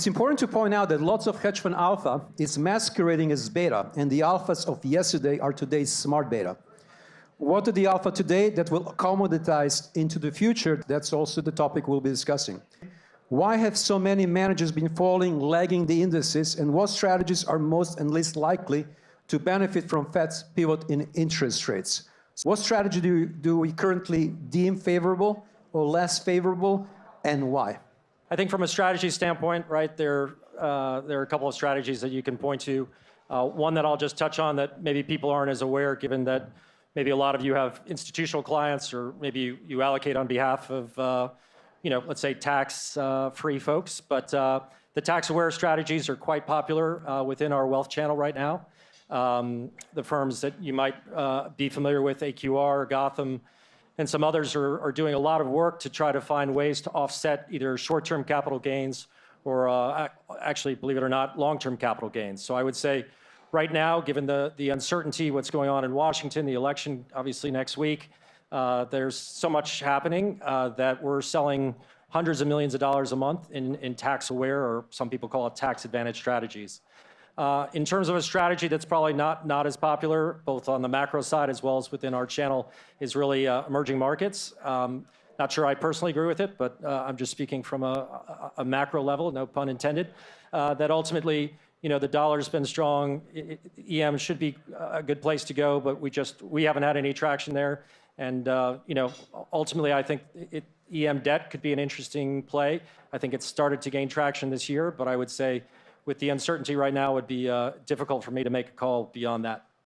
It's important to point out that lots of hedge fund alpha is masquerading as beta, and the alphas of yesterday are today's smart beta. What are the alpha today that will commoditize into the future? That's also the topic we'll be discussing. Why have so many managers been falling, lagging the indices, and what strategies are most and least likely to benefit from Fed's pivot in interest rates? What strategy do we currently deem favorable or less favorable, and why? I think from a strategy standpoint, right, there are a couple of strategies that you can point to. One that I'll just touch on that maybe people aren't as aware, given that maybe a lot of you have institutional clients, or maybe you allocate on behalf of, let's say tax-free folks. But the tax-aware strategies are quite popular within our wealth channel right now. The firms that you might be familiar with, AQR, Gotham, and some others are doing a lot of work to try to find ways to offset either short-term capital gains or actually, believe it or not, long-term capital gains. So I would say right now, given the uncertainty, what's going on in Washington, the election obviously next week, there's so much happening that we're selling hundreds of millions of dollars a month in tax-aware, or some people call it tax-advantage strategies. In terms of a strategy that's probably not as popular, both on the macro side as well as within our channel, is really emerging markets. Not sure I personally agree with it, but I'm just speaking from a macro level, no pun intended, that ultimately, the dollar's been strong. EM should be a good place to go, but we haven't had any traction there. And ultimately, I think EM debt could be an interesting play. I think it's started to gain traction this year, but I would say with the uncertainty right now, it would be difficult for me to make a call beyond that.